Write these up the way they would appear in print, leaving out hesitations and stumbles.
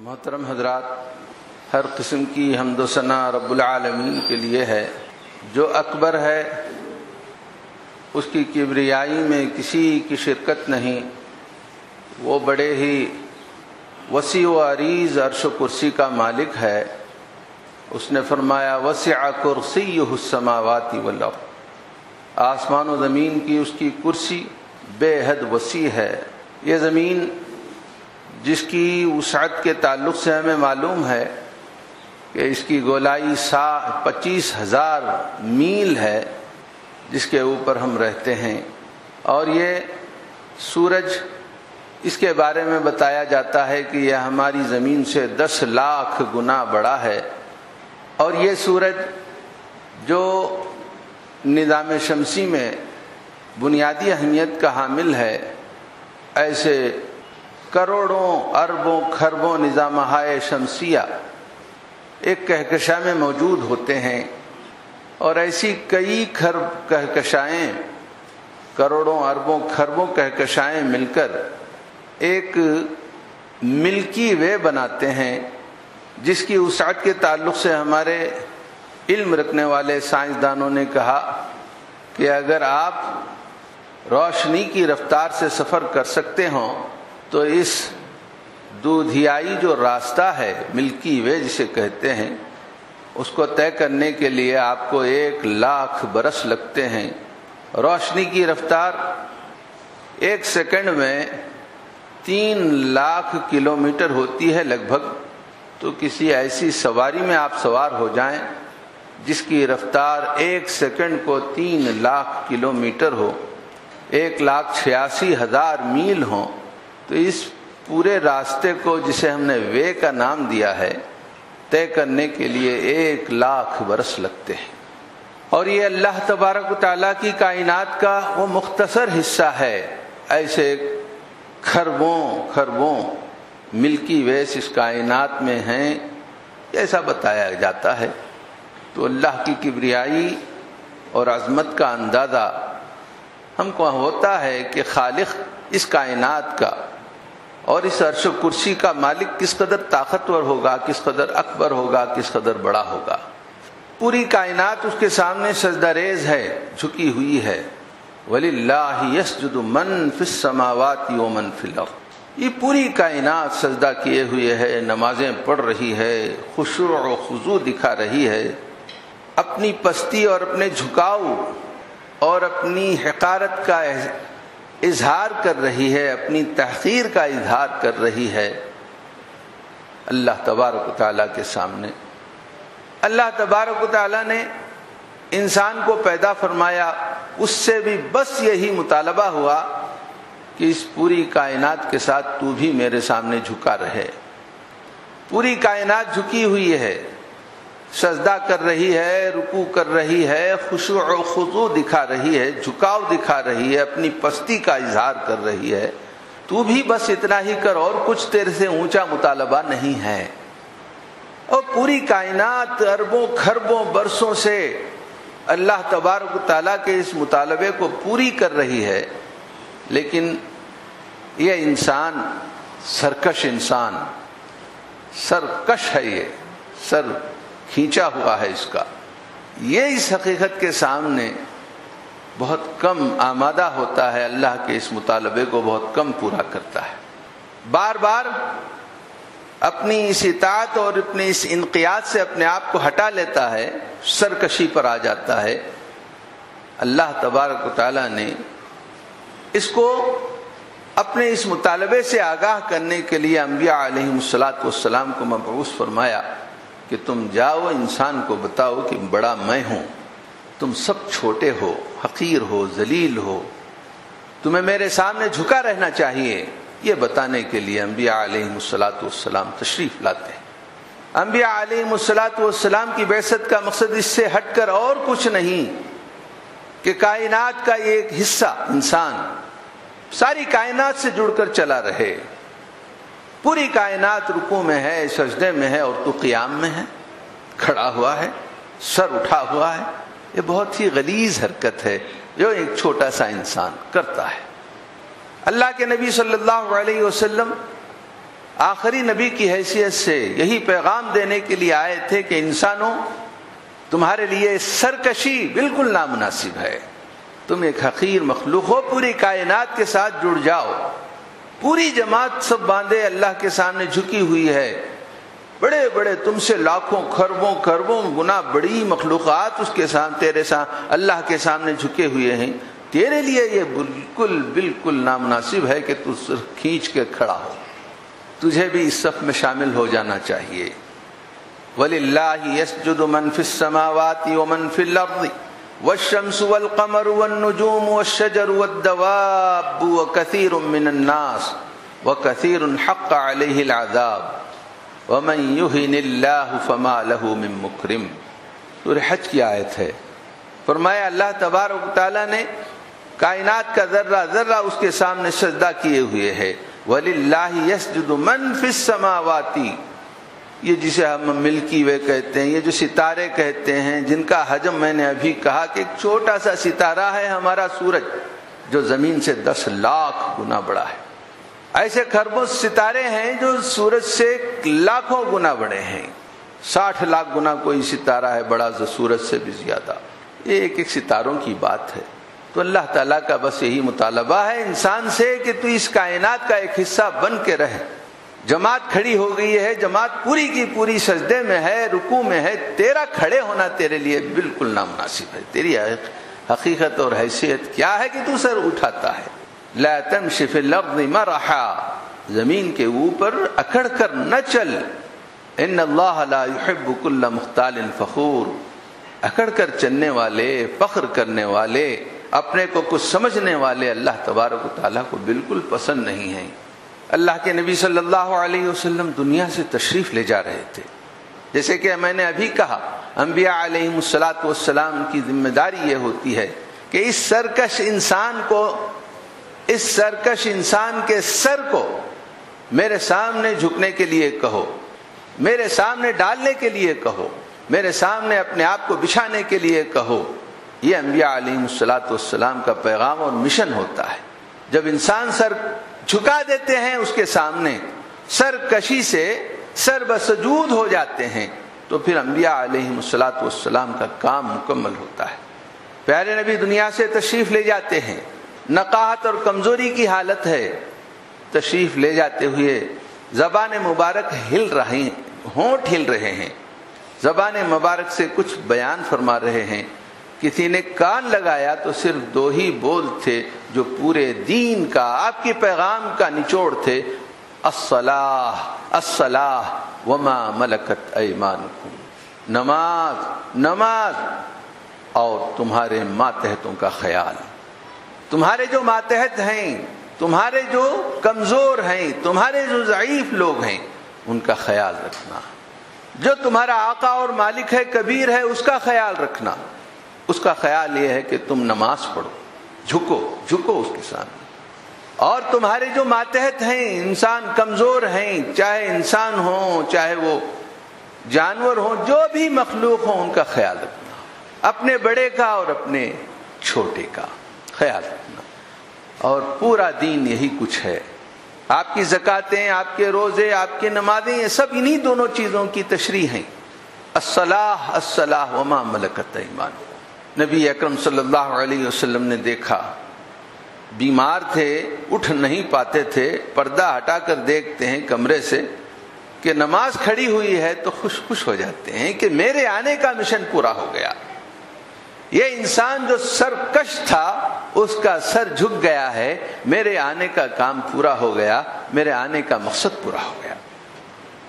محترم حضرات، ہر قسم کی حمد و ثنا رب العالمین کے لیے ہے جو اکبر ہے، اس کی کبریائی میں کسی کی شرکت نہیں۔ وہ بڑے ہی وسیع و عریض عرش و کرسی کا مالک ہے۔ اس نے فرمایا وسع کرسیہ السماوات والارض، آسمان و زمین کی اس کی کرسی بے حد وسیع ہے۔ یہ زمین جس کی وسعت کے تعلق سے ہمیں معلوم ہے کہ اس کی گولائی 25,000 میل ہے، جس کے اوپر ہم رہتے ہیں، اور یہ سورج، اس کے بارے میں بتایا جاتا ہے کہ یہ ہماری زمین سے 10 لاکھ گنا بڑا ہے۔ اور یہ سورج جو نظام شمسی میں بنیادی اہمیت کا حامل ہے، ایسے کروڑوں اربوں کھربوں نظامہائے شمسیہ ایک کہکشاں میں موجود ہوتے ہیں، اور ایسی کئی کہکشائیں، کروڑوں اربوں کھربوں کہکشائیں مل کر ایک ملکی وے بناتے ہیں، جس کی وسعت کے تعلق سے ہمارے علم رکھنے والے سائنسدانوں نے کہا کہ اگر آپ روشنی کی رفتار سے سفر کر سکتے ہوں تو اس دودھیائی جو راستہ ہے، ملکی وے جسے کہتے ہیں، اس کو طے کرنے کے لیے آپ کو 1,00,000 برس لگتے ہیں۔ روشنی کی رفتار 1 سیکنڈ میں 3,00,000 کلومیٹر ہوتی ہے لگ بھگ۔ تو کسی ایسی سواری میں آپ سوار ہو جائیں جس کی رفتار 1 سیکنڈ کو 3,00,000 کلومیٹر ہو، 1,86,000 میل ہوں، تو اس پورے راستے کو، جسے ہم نے وے کا نام دیا ہے، طے کرنے کے لیے 1,00,000 برس لگتے ہیں۔ اور یہ اللہ تبارک و تعالیٰ کی کائنات کا وہ مختصر حصہ ہے۔ ایسے کھربوں ملکی ویز اس کائنات میں ہیں، ایسا بتایا جاتا ہے۔ تو اللہ کی کبریائی اور عظمت کا اندازہ ہم کو ہوتا ہے کہ خالق اس کائنات کا اور اس عرش و کرسی کا مالک کس قدر طاقتور ہوگا، کس قدر اکبر ہوگا، کس قدر بڑا ہوگا۔ پوری کائنات اس کے سامنے سجدہ ریز ہے، جھکی ہوئی ہے۔ وَلِلَّهِ يَسْجُدُ مَن فِي السَّمَاوَاتِ وَمَن فِي الْأَرْضِ، یہ پوری کائنات سجدہ کیے ہوئے ہے، نمازیں پڑھ رہی ہے، خشوع و خضوع دکھا رہی ہے، اپنی پستی اور اپنے جھکاؤ اور اپنی حقارت کا اظہار کر رہی ہے، اپنی تحقیر کا اظہار کر رہی ہے اللہ تبارک و تعالیٰ کے سامنے۔ اللہ تبارک و تعالیٰ نے انسان کو پیدا فرمایا، اس سے بھی بس یہی مطالبہ ہوا کہ اس پوری کائنات کے ساتھ تو بھی میرے سامنے جھکا رہے۔ پوری کائنات جھکی ہوئی ہے، سجدہ کر رہی ہے، رکوع کر رہی ہے، خشوع و خضوع دکھا رہی ہے، جھکاؤ دکھا رہی ہے، اپنی پستی کا اظہار کر رہی ہے۔ تو بھی بس اتنا ہی کر، اور کچھ تیرے سے اونچا مطالبہ نہیں ہے۔ اور پوری کائنات اربوں کھربوں برسوں سے اللہ تبارک و تعالیٰ کے اس مطالبے کو پوری کر رہی ہے، لیکن یہ انسان سرکش انسان، سرکش ہے، یہ سر کھینچا ہوا ہے اس کا، یہ اس حقیقت کے سامنے بہت کم آمادہ ہوتا ہے، اللہ کے اس مطالبے کو بہت کم پورا کرتا ہے، بار بار اپنی اس اطاعت اور اپنی اس انقیاد سے اپنے آپ کو ہٹا لیتا ہے، سرکشی پر آ جاتا ہے۔ اللہ تبارک و تعالیٰ نے اس کو اپنے اس مطالبے سے آگاہ کرنے کے لیے انبیاء علیہم السلام کو مبعوث فرمایا کہ تم جاؤ، انسان کو بتاؤ کہ بڑا میں ہوں، تم سب چھوٹے ہو، حقیر ہو، ذلیل ہو، تمہیں میرے سامنے جھکا رہنا چاہیے۔ یہ بتانے کے لیے انبیاء علیہم السلام تشریف لاتے ہیں۔ انبیاء علیہم السلام کی بعثت کا مقصد اس سے ہٹ کر اور کچھ نہیں کہ کائنات کا ایک حصہ انسان ساری کائنات سے جڑ کر چلا رہے۔ پوری کائنات رکوع میں ہے، سجدے میں ہے، اور تو قیام میں ہے، کھڑا ہوا ہے، سر اٹھا ہوا ہے۔ یہ بہت ہی غلیظ حرکت ہے جو ایک چھوٹا سا انسان کرتا ہے۔ اللہ کے نبی صلی اللہ علیہ وسلم آخری نبی کی حیثیت سے یہی پیغام دینے کے لیے آئے تھے کہ انسانوں، تمہارے لیے سرکشی بالکل نامناسب ہے. تم ایک حقیر مخلوق ہو، پوری کائنات کے ساتھ جڑ جاؤ. پوری جماعت سب باندھے اللہ کے سامنے جھکی ہوئی ہے. بڑے بڑے تم سے لاکھوں کروڑوں گنا بڑی مخلوقات اس کے سامنے، تیرے سامنے، اللہ کے سامنے جھکے ہوئے ہیں. تیرے لیے یہ بالکل نامناسب ہے کہ تو سر کھینچ کے کھڑا ہو. تجھے بھی اس صف میں شامل ہو جانا چاہیے. وَلِلَّهِ يَسْجُدُ مَنْ فِي السَّمَاوَاتِ وَمَنْ فِي الْأَرْضِ وَالشَّمْسُ وَالْقَمَرُ وَالنُّجُومُ وَالشَّجَرُ وَالدَّوَابُ وَكَثِيرٌ مِّنَ النَّاسِ وَكَثِيرٌ حَقَّ عَلَيْهِ الْعَذَابُ وَمَن يُهِنِ اللَّهُ فَمَا لَهُ مِن مُّكْرِمٍ. سورہ حج کی آیت ہے. فرمایا اللہ تبارک و تعالیٰ نے کائنات کا ذرہ ذرہ اس کے سامنے سجدہ کیے ہوئے ہے. وَلِلَّهِ يَسْجُدُ مَن فِي السَّمَاوَاتِ، یہ جسے ہم ملکی وے کہتے ہیں، یہ جو ستارے کہتے ہیں، جن کا حجم میں نے ابھی کہا کہ ایک چھوٹا سا ستارہ ہے ہمارا سورج، جو زمین سے 10 لاکھ گنا بڑا ہے. ایسے خربوں ستارے ہیں جو سورج سے لاکھوں گنا بڑے ہیں. 60 لاکھ گنا کوئی ستارہ ہے بڑا جو سورج سے بھی زیادہ. یہ ایک ستاروں کی بات ہے. تو اللہ تعالیٰ کا بس یہی مطالبہ ہے انسان سے کہ تو اس کائنات کا ایک حصہ بن کے رہے. جماعت کھڑی ہو گئی ہے، جماعت پوری کی پوری سجدے میں ہے، رکوع میں ہے. تیرا کھڑے ہونا تیرے لیے بالکل نامناسب ہے. تیری حقیقت اور حیثیت کیا ہے کہ تو سر اٹھاتا ہے. لا تمشی فی الارض مرحا، زمین کے اوپر اکڑ کر نہ چل. ان اللہ لا يحب كل مختال فخور، اکڑ کر چلنے والے، فخر کرنے والے، اپنے کو کچھ سمجھنے والے اللہ تبارک و تعالیٰ کو بالکل پسند نہیں ہیں. اللہ کے نبی صلی اللہ علیہ وسلم دنیا سے تشریف لے جا رہے تھے. جیسے کہ میں نے ابھی کہا، انبیاء علیہم الصلاۃ والسلام کی ذمہ داری یہ ہوتی ہے کہ اس سرکش انسان کے سر کو میرے سامنے جھکنے کے لیے کہو، میرے سامنے ڈالنے کے لیے کہو، میرے سامنے اپنے آپ کو بچھانے کے لیے کہو. یہ انبیاء علیہم الصلاۃ والسلام کا پیغام اور مشن ہوتا ہے. جب انسان سر جھکا دیتے ہیں اس کے سامنے، سر کشی سے سر بسجود ہو جاتے ہیں، تو پھر انبیاء علیہم الصلاۃ والسلام کا کام مکمل ہوتا ہے. پیارے نبی دنیا سے تشریف لے جاتے ہیں، نقاہت اور کمزوری کی حالت ہے. تشریف لے جاتے ہوئے زبان مبارک ہل رہے ہیں، ہونٹ ہل رہے ہیں، زبان مبارک سے کچھ بیان فرما رہے ہیں. کسی نے کان لگایا تو صرف 2 ہی بول تھے جو پورے دین کا، آپ کے پیغام کا نچوڑ تھے. الصلاۃ الصلاۃ وما ملکت ایمانکم، نماز اور تمہارے ماتحتوں کا خیال. تمہارے جو ماتحت ہیں، تمہارے جو کمزور ہیں، تمہارے جو ضعیف لوگ ہیں، ان کا خیال رکھنا. جو تمہارا آقا اور مالک ہے، کبیر ہے، اس کا خیال رکھنا. اس کا خیال یہ ہے کہ تم نماز پڑھو، جھکو اس کے سامنے. اور تمہارے جو ماتحت ہیں، انسان کمزور ہیں، چاہے انسان ہوں، چاہے وہ جانور ہوں، جو بھی مخلوق ہوں، ان کا خیال رکھنا. اپنے بڑے کا اور اپنے چھوٹے کا خیال رکھنا. اور پورا دین یہی کچھ ہے. آپ کی زکاتیں، آپ کے روزے، آپ کی نمازیں، یہ سب انہی دونوں چیزوں کی تشریح ہیں. الصلاۃ وما ملکت ایمانکم. نبی اکرم صلی اللہ علیہ وسلم نے دیکھا، بیمار تھے، اٹھ نہیں پاتے تھے، پردہ ہٹا کر دیکھتے ہیں کمرے سے کہ نماز کھڑی ہوئی ہے تو خوش ہو جاتے ہیں کہ میرے آنے کا مشن پورا ہو گیا. یہ انسان جو سرکش تھا اس کا سر جھک گیا ہے، میرے آنے کا کام پورا ہو گیا، میرے آنے کا مقصد پورا ہو گیا.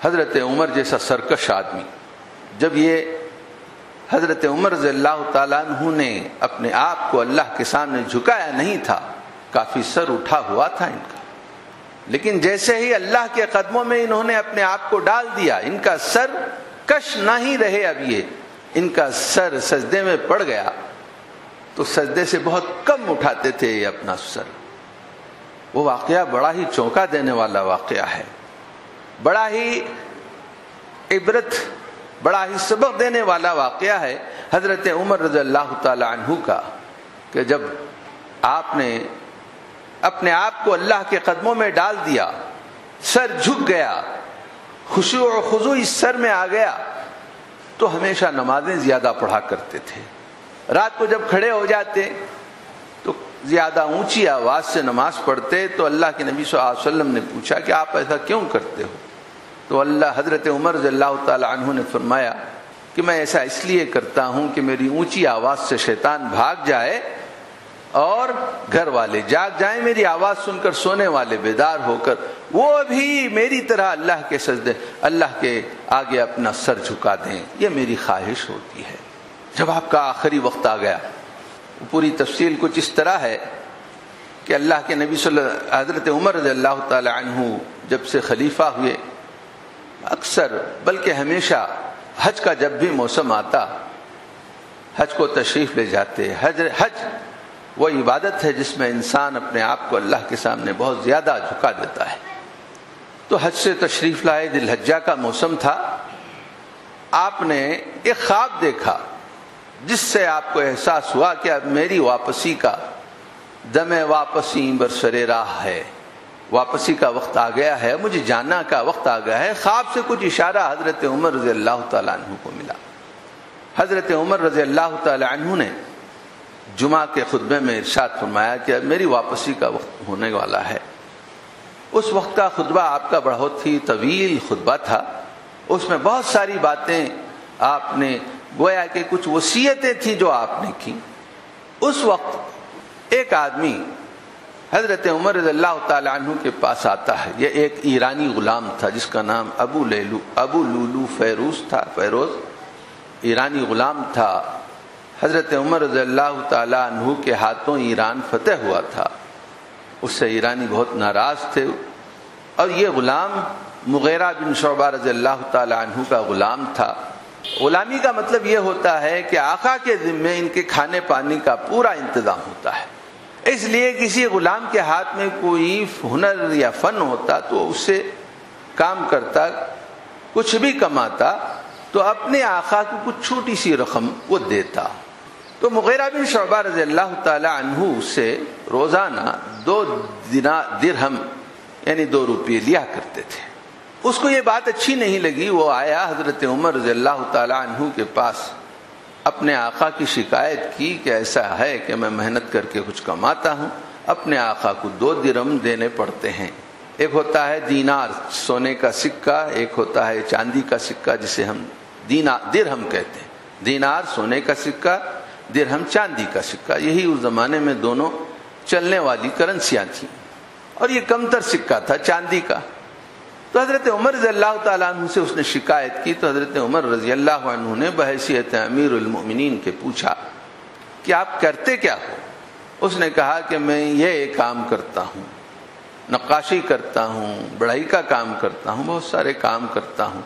حضرت عمر جیسا سرکش آدمی، جب یہ حضرت عمر رضی اللہ تعالیٰ عنہ نے اپنے آپ کو اللہ کے سامنے جھکایا نہیں تھا، کافی سر اٹھا ہوا تھا ان کا، لیکن جیسے ہی اللہ کے قدموں میں انہوں نے اپنے آپ کو ڈال دیا، ان کا سر کش نہ ہی رہے. اب یہ ان کا سر سجدے میں پڑ گیا تو سجدے سے بہت کم اٹھاتے تھے یہ اپنا سر. وہ واقعہ بڑا ہی چونکا دینے والا واقعہ ہے، بڑا ہی عبرت، بڑا ہی سبق دینے والا واقعہ ہے حضرت عمر رضی اللہ تعالی عنہ کا، کہ جب آپ نے اپنے آپ کو اللہ کے قدموں میں ڈال دیا، سر جھک گیا، خشوع و خضوع اس سر میں آ گیا، تو ہمیشہ نمازیں زیادہ پڑھا کرتے تھے۔ رات کو جب کھڑے ہو جاتے تو زیادہ اونچی آواز سے نماز پڑھتے، تو اللہ کے نبی صلی اللہ علیہ وسلم نے پوچھا کہ آپ ایسا کیوں کرتے ہو؟ تو حضرت عمر رضی اللہ تعالی عنہ نے فرمایا کہ میں ایسا اس لیے کرتا ہوں کہ میری اونچی آواز سے شیطان بھاگ جائے اور گھر والے جاگ جائیں، میری آواز سن کر سونے والے بیدار ہو کر وہ بھی میری طرح اللہ کے آگے اپنا سر جھکا دیں، یہ میری خواہش ہوتی ہے۔ جب آپ کا آخری وقت آ گیا، پوری تفصیل کچھ اس طرح ہے کہ اللہ کے نبی حضرت عمر رضی اللہ تعالی عنہ جب سے خلیفہ ہوئے، اکثر بلکہ ہمیشہ حج کا جب بھی موسم آتا حج کو تشریف لے جاتے۔ حج وہ عبادت ہے جس میں انسان اپنے آپ کو اللہ کے سامنے بہت زیادہ جھکا دیتا ہے۔ تو حج سے تشریف لائے، ذی الحجہ کا موسم تھا، آپ نے ایک خواب دیکھا جس سے آپ کو احساس ہوا کہ اب میری واپسی کا دم واپسی برسر راہ ہے، واپسی کا وقت آ گیا ہے، مجھے جانا کا وقت آ گیا ہے۔ خواب سے کچھ اشارہ حضرت عمر رضی اللہ تعالیٰ عنہ کو ملا۔ حضرت عمر رضی اللہ تعالیٰ عنہ نے جمعہ کے خطبے میں ارشاد فرمایا کہ اب میری واپسی کا وقت ہونے والا ہے۔ اس وقت کا خطبہ آپ کا بہت ہی طویل خطبہ تھا، اس میں بہت ساری باتیں آپ نے گویا کہ کچھ وصیتیں تھیں جو آپ نے کی۔ اس وقت ایک آدمی حضرت عمر رضی اللہ تعالی عنہ کے پاس آتا ہے، یہ ایک ایرانی غلام تھا جس کا نام ابو لولو فیروز تھا، فیروز ایرانی غلام تھا۔ حضرت عمر رضی اللہ تعالی عنہ کے ہاتھوں ایران فتح ہوا تھا، اس سے ایرانی بہت ناراض تھے، اور یہ غلام مغیرہ بن شعبہ رضی اللہ تعالی عنہ کا غلام تھا۔ غلامی کا مطلب یہ ہوتا ہے کہ آقا کے ذمے ان کے کھانے پانی کا پورا انتظام ہوتا ہے، اس لیے کسی غلام کے ہاتھ میں کوئی ہنر یا فن ہوتا تو اس سے کام کرتا، کچھ بھی کماتا تو اپنے آقا کو کچھ چھوٹی سی رقم وہ دیتا۔ تو مغیرہ بن شعبہ رضی اللہ تعالی عنہ سے روزانہ 2 درہم یعنی 2 روپے لیا کرتے تھے۔ اس کو یہ بات اچھی نہیں لگی، وہ آیا حضرت عمر رضی اللہ تعالی عنہ کے پاس، اپنے آقا کی شکایت کی کہ ایسا ہے کہ میں محنت کر کے کچھ کماتا ہوں، اپنے آقا کو 2 درہم دینے پڑتے ہیں۔ ایک ہوتا ہے دینار سونے کا سکہ، ایک ہوتا ہے چاندی کا سکہ جسے ہم درہم کہتے ہیں۔ دینار سونے کا سکہ، درہم چاندی کا سکہ، یہی اس زمانے میں دونوں چلنے والی کرنسیاں تھیں، اور یہ کم تر سکہ تھا چاندی کا۔ تو حضرت عمر رضی اللہ تعالیٰ عنہ سے اس نے شکایت کی، تو حضرت عمر رضی اللہ عنہ نے بحیثیت امیر المؤمنین کے پوچھا کہ آپ کرتے کیا ہو؟ اس نے کہا کہ میں یہ کام کرتا ہوں، نقاشی کرتا ہوں، بڑھائی کا کام کرتا ہوں، بہت سارے کام کرتا ہوں۔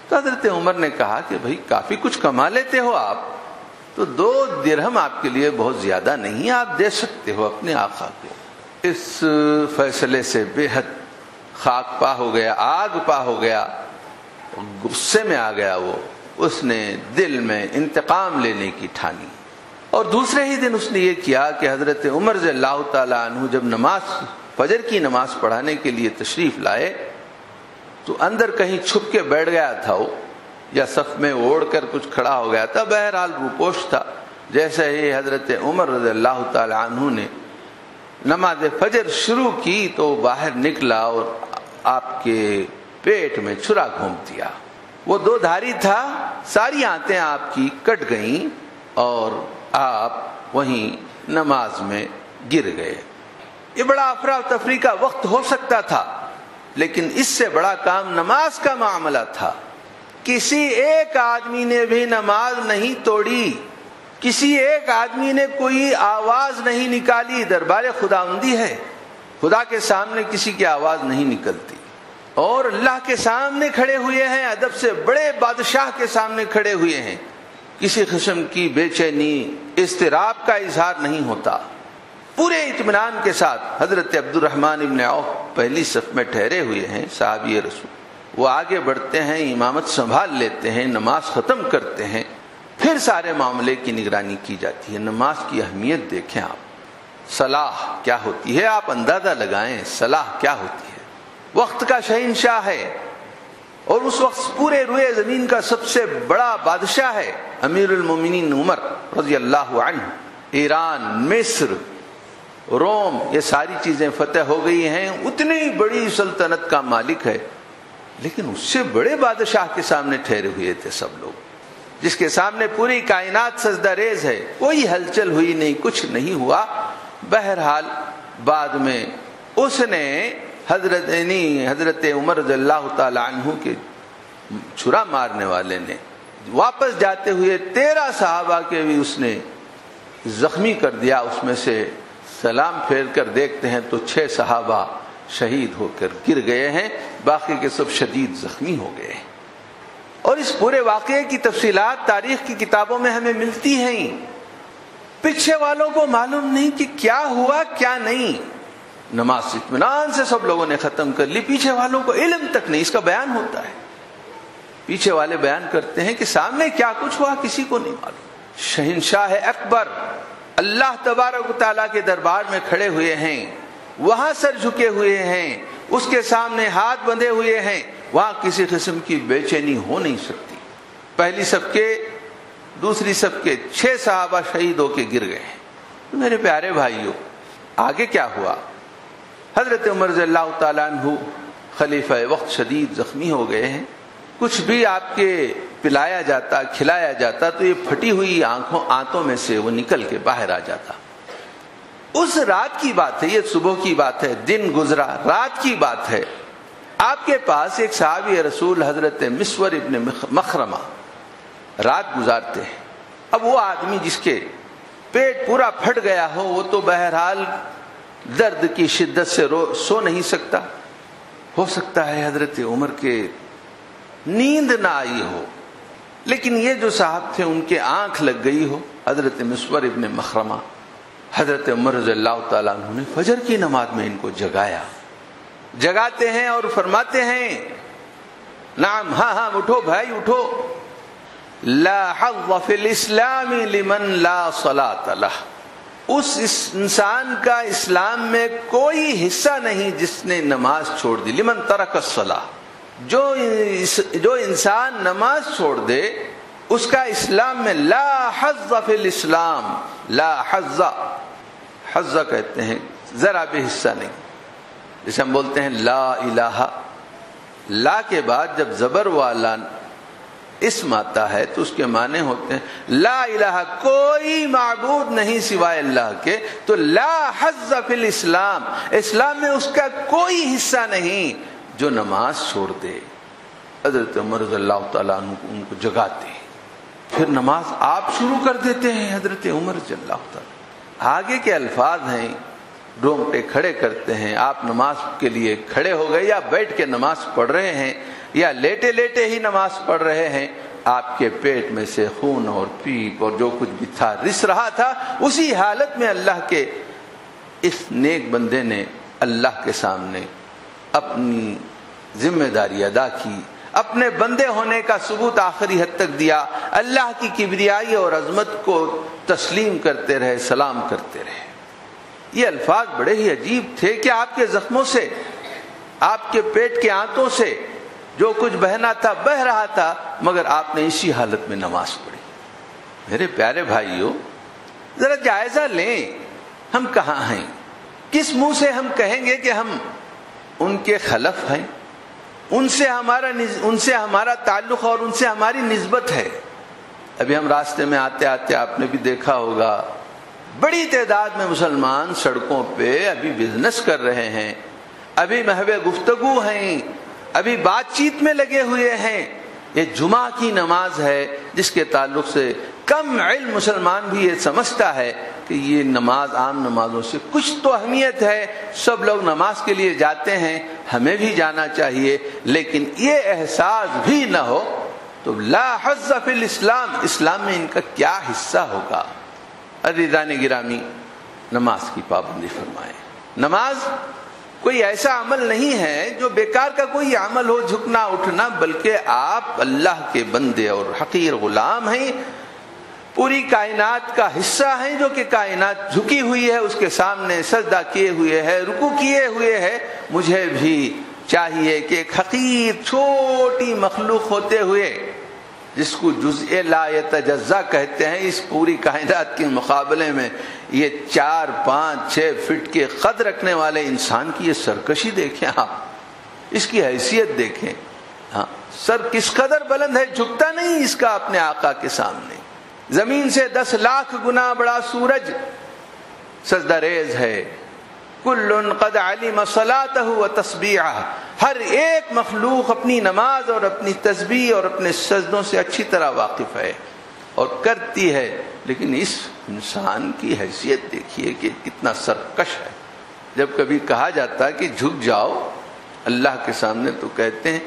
تو حضرت عمر نے کہا کہ بھائی کافی کچھ کما لیتے ہو آپ، تو 2 درہم آپ کے لیے بہت زیادہ نہیں، آپ دے سکتے ہو اپنے آقا کو۔ اس فیصلے سے بے حد خاک پا ہو گیا، آگ پا ہو گیا، غصے میں آ گیا وہ، اس نے دل میں انتقام لینے کی ٹھانی، اور دوسرے ہی دن اس نے یہ کیا کہ حضرت عمر رضی اللہ تعالیٰ عنہ جب فجر کی نماز پڑھانے کے لیے تشریف لائے تو اندر کہیں چھپ کے بیٹھ گیا تھا وہ، یا صف میں اوڑھ کر کچھ کھڑا ہو گیا تھا، بہرحال روپوش تھا۔ جیسے ہی حضرت عمر رضی اللہ تعالی عنہ نے نماز فجر شروع کی تو باہر نکلا اور آپ کے پیٹ میں چھرا گھونپ دیا۔ وہ 2 دھاری تھا، ساری آنتیں آپ کی کٹ گئیں اور آپ وہیں نماز میں گر گئے۔ یہ بڑا افراتفری کا وقت ہو سکتا تھا، لیکن اس سے بڑا کام نماز کا معاملہ تھا۔ کسی ایک آدمی نے بھی نماز نہیں توڑی، کسی ایک آدمی نے کوئی آواز نہیں نکالی۔ دربار خداوندی ہے، خدا کے سامنے کسی کی آواز نہیں نکلتی، اور اللہ کے سامنے کھڑے ہوئے ہیں، ادب سے بڑے بادشاہ کے سامنے کھڑے ہوئے ہیں، کسی قسم کی بے چینی اضطراب کا اظہار نہیں ہوتا۔ پورے اطمینان کے ساتھ حضرت عبد الرحمن ابن عوف پہلی صف میں ٹھہرے ہوئے ہیں، صحابی رسول، وہ آگے بڑھتے ہیں، امامت سنبھال لیتے ہیں، نماز ختم کرتے ہیں، پھر سارے معاملے کی نگرانی کی جاتی ہے۔ نماز کی اہمیت دیکھیں آپ، صلاح کیا ہوتی ہے آپ اندازہ لگائیں، صلاح کیا ہوتی ہے۔ وقت کا شہنشاہ ہے اور اس وقت پورے روئے زمین کا سب سے بڑا بادشاہ ہے امیر المومنین عمر رضی اللہ عنہ. ایران، مصر، روم، یہ ساری چیزیں فتح ہو گئی ہیں، اتنی بڑی سلطنت کا مالک ہے، لیکن اس سے بڑے بادشاہ کے سامنے ٹھہرے ہوئے تھے سب لوگ، جس کے سامنے پوری کائنات سجدہ ریز ہے. کوئی ہلچل ہوئی نہیں، کچھ نہیں ہوا. بہرحال بعد میں اس نے حضرت عمر رضی اللہ تعالی عنہ کے چھرا مارنے والے نے واپس جاتے ہوئے 13 صحابہ کے بھی اس نے زخمی کر دیا. اس میں سے سلام پھیر کر دیکھتے ہیں تو 6 صحابہ شہید ہو کر گر گئے ہیں، باقی کے سب شدید زخمی ہو گئے ہیں. اور اس پورے واقعے کی تفصیلات تاریخ کی کتابوں میں ہمیں ملتی ہیں. پیچھے والوں کو معلوم نہیں کہ کیا ہوا کیا نہیں. نماز اطمینان سے سب لوگوں نے ختم کر لی، پیچھے والوں کو علم تک نہیں. اس کا بیان ہوتا ہے، پیچھے والے بیان کرتے ہیں کہ سامنے کیا کچھ ہوا کسی کو نہیں معلوم. شہنشاہ اکبر اللہ تبارک و تعالیٰ کے دربار میں کھڑے ہوئے ہیں، وہاں سر جھکے ہوئے ہیں، اس کے سامنے ہاتھ بندھے ہوئے ہیں، وہاں کسی قسم کی بے چینی ہو نہیں سکتی. پہلی صف کے دوسری صف کے 6 صحابہ شہید ہو کے گر گئے ہیں. میرے پیارے بھائیوں، آگے کیا ہوا؟ حضرت عمر رضی اللہ تعالیٰ عنہ خلیفہ وقت شدید زخمی ہو گئے ہیں. کچھ بھی آپ کے پلایا جاتا کھلایا جاتا تو یہ پھٹی ہوئی آنتوں میں سے وہ نکل کے باہر آ جاتا. اس رات کی بات ہے، یہ صبح کی بات ہے، دن گزرا، رات کی بات ہے. آپ کے پاس ایک صحابی رسول حضرت مسور ابن مخرمہ رات گزارتے ہیں. اب وہ آدمی جس کے پیٹ پورا پھٹ گیا ہو وہ تو بہرحال درد کی شدت سے سو نہیں سکتا. ہو سکتا ہے حضرت عمر کے نیند نہ آئی ہو، لیکن یہ جو صاحب تھے ان کے آنکھ لگ گئی ہو. حضرت مسور ابن مخرمہ حضرت عمر رضی اللہ تعالیٰ عنہ نے فجر کی نماز میں ان کو جگاتے ہیں اور فرماتے ہیں نعم، ہاں اٹھو بھائی اٹھو. لا حظ فی الاسلام لمن لا صلاۃ لہ. اس انسان کا اسلام میں کوئی حصہ نہیں جس نے نماز چھوڑ دی. لمن ترک الصلاۃ، جو انسان نماز چھوڑ دے اس کا اسلام میں لا حظ فی الاسلام. لا حظ کہتے ہیں ذرا بھی حصہ نہیں. جیسے ہم بولتے ہیں لا الہ، لا کے بعد جب زبر والا اسم آتا ہے تو اس کے معنی ہوتے ہیں لا الہ، کوئی معبود نہیں سوائے اللہ کے. تو لا حظ فی الاسلام، اسلام میں اس کا کوئی حصہ نہیں جو نماز چھوڑ دے. حضرت عمر رضی اللہ تعالیٰ عنہ ان کو جگاتے ہیں، پھر نماز آپ شروع کر دیتے ہیں. حضرت عمر رضی اللہ تعالیٰ آگے کے الفاظ ہیں، رونگٹے کھڑے کرتے ہیں. آپ نماز کے لیے کھڑے ہو گئے یا بیٹھ کے نماز پڑھ رہے ہیں یا لیٹے لیٹے ہی نماز پڑھ رہے ہیں، آپ کے پیٹ میں سے خون اور پیپ اور جو کچھ بھی تھا رس رہا تھا. اسی حالت میں اللہ کے اس نیک بندے نے اللہ کے سامنے اپنی ذمہ داری ادا کی، اپنے بندے ہونے کا ثبوت آخری حد تک دیا. اللہ کی کبریائی اور عظمت کو تسلیم کرتے رہے، سلام کرتے رہے. یہ الفاظ بڑے ہی عجیب تھے کہ آپ کے زخموں سے، آپ کے پیٹ کے آنتوں سے جو کچھ بہنا تھا بہ رہا تھا، مگر آپ نے اسی حالت میں نماز پڑھی. میرے پیارے بھائیوں، ذرا جائزہ لیں ہم کہاں ہیں. کس منہ سے ہم کہیں گے کہ ہم ان کے خلف ہیں، ان سے ہمارا تعلق اور ان سے ہماری نسبت ہے. ابھی ہم راستے میں آتے آتے آپ نے بھی دیکھا ہوگا بڑی تعداد میں مسلمان سڑکوں پہ ابھی بزنس کر رہے ہیں، ابھی محو گفتگو ہیں، ابھی بات چیت میں لگے ہوئے ہیں. یہ جمعہ کی نماز ہے جس کے تعلق سے کم علم مسلمان بھی یہ سمجھتا ہے کہ یہ نماز عام نمازوں سے کچھ تو اہمیت ہے. سب لوگ نماز کے لیے جاتے ہیں، ہمیں بھی جانا چاہیے، لیکن یہ احساس بھی نہ ہو تو لا حظ فی الاسلام، اسلام میں ان کا کیا حصہ ہوگا. عزیزان گرامی، نماز کی پابندی فرمائیں. نماز کوئی ایسا عمل نہیں ہے جو بیکار کا کوئی عمل ہو، جھکنا اٹھنا، بلکہ آپ اللہ کے بندے اور حقیر غلام ہیں، پوری کائنات کا حصہ ہیں، جو کہ کائنات جھکی ہوئی ہے، اس کے سامنے سجدہ کیے ہوئے ہے، رکوع کیے ہوئے ہے. مجھے بھی چاہیے کہ ایک حقیر چھوٹی مخلوق ہوتے ہوئے جس کو جزء لا یتجزا کہتے ہیں، اس پوری کائنات کے مقابلے میں یہ 4، 5، 6 فٹ کے قد رکھنے والے انسان کی یہ سرکشی دیکھیں آپ، اس کی حیثیت دیکھیں. ہاں، سر کس قدر بلند ہے، جھکتا نہیں اس کا اپنے آقا کے سامنے. زمین سے 10 لاکھ گنا بڑا سورج سجدہ ریز ہے. کل قد علم صلاته وتسبیحہ، ہر ایک مخلوق اپنی نماز اور اپنی تسبیح اور اپنے سجدوں سے اچھی طرح واقف ہے اور کرتی ہے. لیکن اس انسان کی حیثیت دیکھیے کہ کتنا سرکش ہے. جب کبھی کہا جاتا ہے کہ جھک جاؤ اللہ کے سامنے تو کہتے ہیں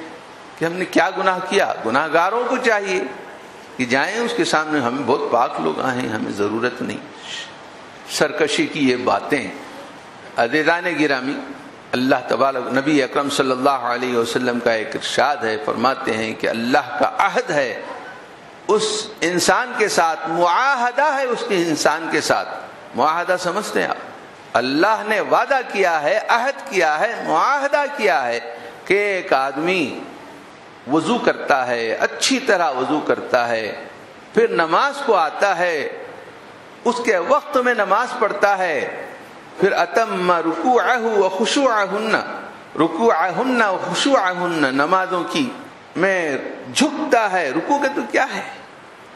کہ ہم نے کیا گناہ کیا. گناہ گاروں کو چاہیے کہ جائیں اس کے سامنے، ہمیں بہت پاک لوگ آئے ہیں، ہمیں ضرورت نہیں. سرکشی کی یہ باتیں. عزیزان گرامی، اللہ تبارک نبی اکرم صلی اللہ علیہ وسلم کا ایک ارشاد ہے، فرماتے ہیں کہ اللہ کا عہد ہے اس انسان کے ساتھ، معاہدہ ہے اس کے انسان کے ساتھ. معاہدہ سمجھتے ہیں آپ؟ اللہ نے وعدہ کیا ہے، عہد کیا ہے، معاہدہ کیا ہے کہ ایک آدمی وضو کرتا ہے، اچھی طرح وضو کرتا ہے، پھر نماز کو آتا ہے، اس کے وقت میں نماز پڑھتا ہے، پھر اتم رکوعہ وخشوعہن، رکوعہن وخشوعہن، نمازوں کی میں جھکتا ہے. رکوع کا تو کیا ہے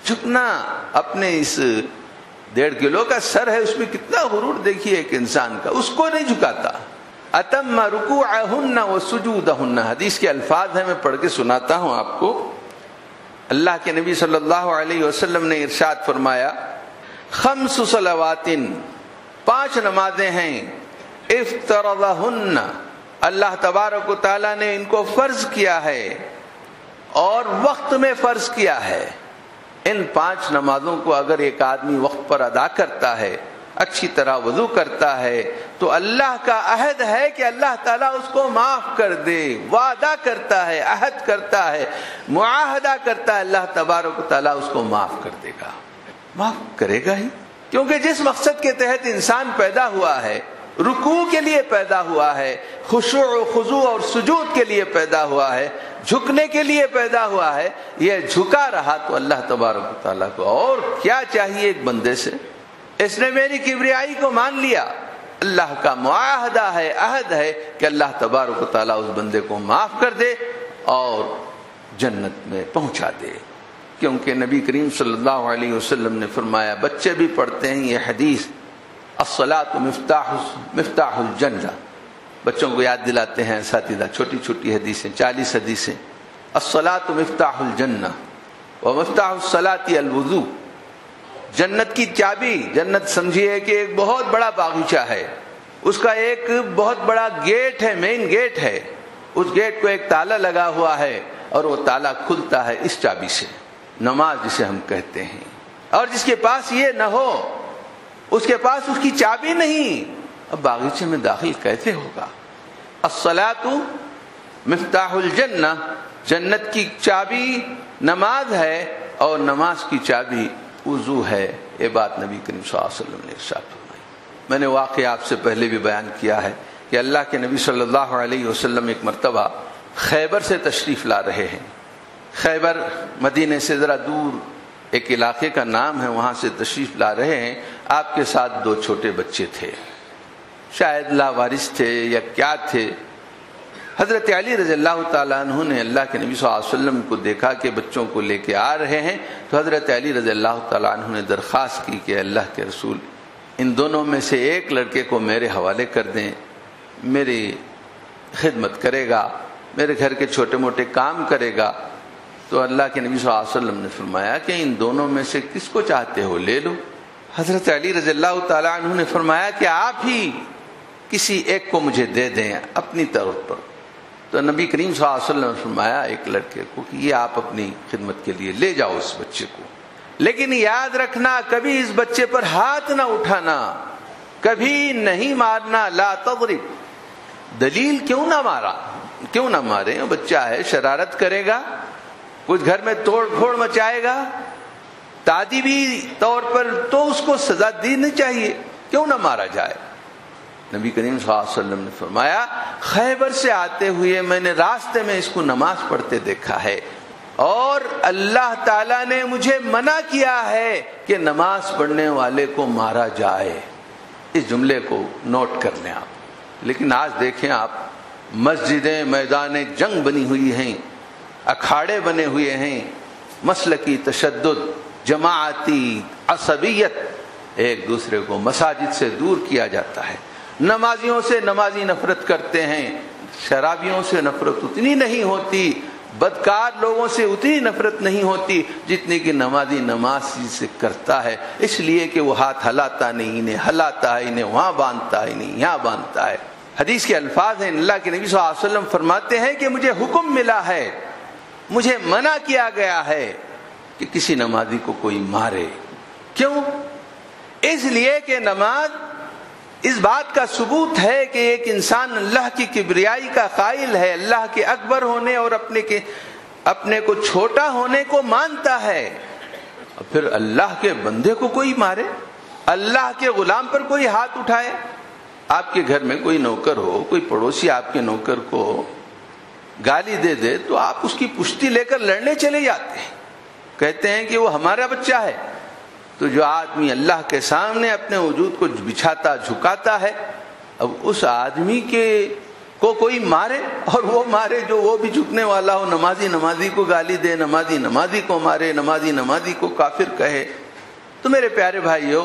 جھکنا، اپنے اس 1.5 کلو کا سر ہے، اس میں کتنا غرور دیکھیے ایک انسان کا، اس کو نہیں جھکاتا. اتم رکوعہن وسجودہن، حدیث کے الفاظ ہیں، میں پڑھ کے سناتا ہوں آپ کو. اللہ کے نبی صلی اللہ علیہ وسلم نے ارشاد فرمایا، 5 صلوات، 5 نمازیں ہیں، افترضہن، اللہ تبارک و تعالیٰ نے ان کو فرض کیا ہے اور وقت میں فرض کیا ہے. ان 5 نمازوں کو اگر ایک آدمی وقت پر ادا کرتا ہے، اچھی طرح وضو کرتا ہے، تو اللہ کا عہد ہے کہ اللہ تعالیٰ اس کو معاف کر دے. وعدہ کرتا ہے، عہد کرتا ہے، معاہدہ کرتا ہے، اللہ تبارک و تعالیٰ اس کو معاف کر دے گا. معاف کرے گا ہی، کیونکہ جس مقصد کے تحت انسان پیدا ہوا ہے، رکوع کے لیے پیدا ہوا ہے، خشوع و خضوع اور سجود کے لیے پیدا ہوا ہے، جھکنے کے لیے پیدا ہوا ہے، یہ جھکا رہا تو اللہ تبارک و تعالیٰ کو اور کیا چاہیے ایک بندے سے. اس نے میری کبریائی کو مان لیا. اللہ کا معاہدہ ہے، عہد ہے کہ اللہ تبارک و تعالیٰ اس بندے کو معاف کر دے اور جنت میں پہنچا دے. کیونکہ نبی کریم صلی اللہ علیہ وسلم نے فرمایا، بچے بھی پڑھتے ہیں یہ حدیث، الصلاۃ مفتاح الجنہ. بچوں کو یاد دلاتے ہیں اساتذہ، چھوٹی چھوٹی حدیثیں، 40 حدیثیں. الصلاۃ مفتاح الجنہ ومفتاح الصلاۃ الوضوء. جنت کی چابی، جنت سمجھیے کہ ایک بہت بڑا باغیچہ ہے، اس کا ایک بہت بڑا گیٹ ہے، مین گیٹ ہے، اس گیٹ کو ایک تالا لگا ہوا ہے اور وہ تالا کھلتا ہے اس چابی سے. نماز جسے ہم کہتے ہیں، اور جس کے پاس یہ نہ ہو، اس کے پاس اس کی چابی نہیں، اب باغیچے میں داخل کیسے ہوگا؟ الصلاۃ مفتاح الجنہ، جنت کی چابی نماز ہے اور نماز کی چابی وضو ہے. یہ بات نبی کریم صلی اللہ علیہ وسلم نے ارشاد فرمائی. میں نے واقعہ آپ سے پہلے بھی بیان کیا ہے کہ اللہ کے نبی صلی اللہ علیہ وسلم ایک مرتبہ خیبر سے تشریف لا رہے ہیں. خیبر مدینے سے ذرا دور ایک علاقے کا نام ہے، وہاں سے تشریف لا رہے ہیں. آپ کے ساتھ 2 چھوٹے بچے تھے، شاید لاوارث تھے یا کیا تھے. حضرت علی رضی اللہ تعالیٰ عنہ نے اللہ کے نبی صلی اللہ علیہ وسلم کو دیکھا کہ بچوں کو لے کے آ رہے ہیں، تو حضرت علی رضی اللہ تعالیٰ عنہ نے درخواست کی کہ اللہ کے رسول، ان دونوں میں سے ایک لڑکے کو میرے حوالے کر دیں، میری خدمت کرے گا، میرے گھر کے چھوٹے موٹے کام کرے گا. تو اللہ کے نبی صلی اللہ علیہ وسلم نے فرمایا کہ ان دونوں میں سے کس کو چاہتے ہو لے لو. حضرت علی رضی اللہ تعالیٰ عنہ نے فرمایا کہ آپ ہی کسی ایک کو مجھے دے دیں اپنی طرف پر. تو نبی کریم صلی اللہ علیہ وسلم نے فرمایا ایک لڑکے کو کہ یہ آپ اپنی خدمت کے لیے لے جاؤ اس بچے کو، لیکن یاد رکھنا کبھی اس بچے پر ہاتھ نہ اٹھانا، کبھی نہیں مارنا. لا تضرب، دلیل کیوں نہ مارا، کیوں نہ مارے؟ بچہ ہے، شرارت کرے گا، کچھ گھر میں توڑ پھوڑ مچائے گا، تعدیبی طور پر، تو اس کو سزا دینی چاہیے، کیوں نہ مارا جائے. نبی کریم صلی اللہ علیہ وسلم نے فرمایا خیبر سے آتے ہوئے میں نے راستے میں اس کو نماز پڑھتے دیکھا ہے، اور اللہ تعالیٰ نے مجھے منع کیا ہے کہ نماز پڑھنے والے کو مارا جائے۔ اس جملے کو نوٹ کر لیں آپ۔ لیکن آج دیکھیں آپ، مسجدیں میدان جنگ بنی ہوئی ہیں، اکھاڑے بنے ہوئے ہیں، مسلکی تشدد، جماعتی عصبیت، ایک دوسرے کو مساجد سے دور کیا جاتا ہے۔ نمازیوں سے نمازی نفرت کرتے ہیں، شرابیوں سے نفرت اتنی نہیں ہوتی، بدکار لوگوں سے اتنی نفرت نہیں ہوتی جتنی کہ نمازی نمازی سے کرتا ہے، اس لیے کہ وہ ہاتھ ہلاتا نہیں، انہیں ہلاتا ہے، انہیں وہاں باندھتا ہے، انہیں یہاں باندھتا ہے۔ حدیث کے الفاظ ہیں، اللہ کے نبی صلی اللہ علیہ وسلم فرماتے ہیں کہ مجھے حکم ملا ہے، مجھے منع کیا گیا ہے کہ کسی نمازی کو کوئی مارے۔ کیوں؟ اس لیے کہ نماز اس بات کا ثبوت ہے کہ ایک انسان اللہ کی کبریائی کا قائل ہے، اللہ کے اکبر ہونے اور اپنے کو چھوٹا ہونے کو مانتا ہے، اور پھر اللہ کے بندے کو کوئی مارے، اللہ کے غلام پر کوئی ہاتھ اٹھائے۔ آپ کے گھر میں کوئی نوکر ہو، کوئی پڑوسی آپ کے نوکر کو گالی دے دے تو آپ اس کی پشتی لے کر لڑنے چلے جاتے ہیں، کہتے ہیں کہ وہ ہمارا بچہ ہے۔ تو جو آدمی اللہ کے سامنے اپنے وجود کو بچھاتا جھکاتا ہے، اب اس آدمی کو کوئی مارے، اور وہ مارے جو وہ بھی جھکنے والا ہو، نمازی نمازی کو گالی دے، نمازی نمازی کو مارے، نمازی نمازی کو کافر کہے۔ تو میرے پیارے بھائیو،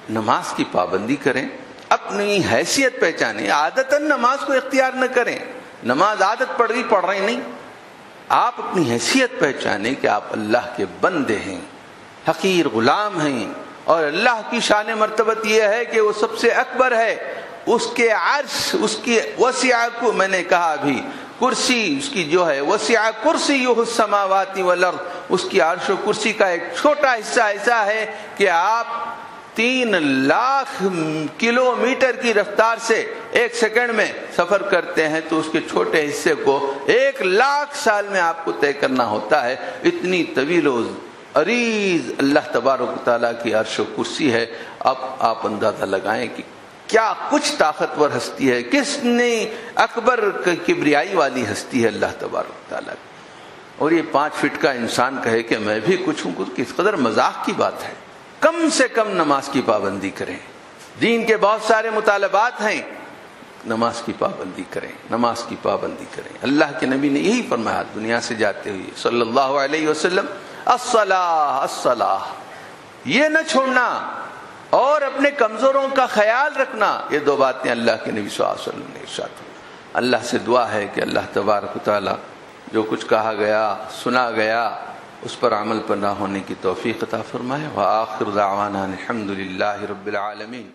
نماز کی پابندی کریں، اپنی حیثیت پہچانیں، عادتاً نماز کو اختیار نہ کریں، نماز عادت پڑ رہی نہیں، آپ اپنی حیثیت پہچانیں کہ آپ اللہ کے بندے ہیں، حقیر غلام ہیں، اور اللہ کی شان مرتبت یہ ہے کہ وہ سب سے اکبر ہے، اس کے عرش، اس کی وسع کو میں نے کہا ابھی، کرسی اس کی جو ہے، وسع کرسیہ السماوات والارض، اس کی عرش و کرسی کا ایک چھوٹا حصہ ایسا ہے کہ آپ 3 لاکھ کلومیٹر کی رفتار سے 1 سیکنڈ میں سفر کرتے ہیں تو اس کے چھوٹے حصے کو 1 لاکھ سال میں آپ کو طے کرنا ہوتا ہے۔ اتنی طویل و عریض اللہ تبارک و تعالیٰ کی عرش و کرسی ہے۔ اب آپ اندازہ لگائیں کہ کیا کچھ طاقتور ہستی ہے، کس نے اکبر کبریائی والی ہستی ہے اللہ تبارک و تعالیٰ کی، اور یہ 5 فٹ کا انسان کہے کہ میں بھی کچھ ہوں، کس قدر مذاق کی بات ہے۔ کم سے کم نماز کی پابندی کریں، دین کے بہت سارے مطالبات ہیں، نماز کی پابندی کریں، نماز کی پابندی کریں۔ اللہ کے نبی نے یہی فرمایا دنیا سے جاتے ہوئے صلی اللہ علیہ وسلم، الصلاۃ الصلاۃ، یہ نہ چھوڑنا اور اپنے کمزوروں کا خیال رکھنا، یہ 2 باتیں اللہ کے نبی صلی اللہ علیہ وسلم نے ارشاد کی۔ اللہ سے دعا ہے کہ اللہ تبارک و تعالی جو کچھ کہا گیا، سنا گیا، اس پر عمل پر نہ ہونے کی توفیق عطا فرمائے۔ وآخر دعوانا الحمد للہ رب العالمین۔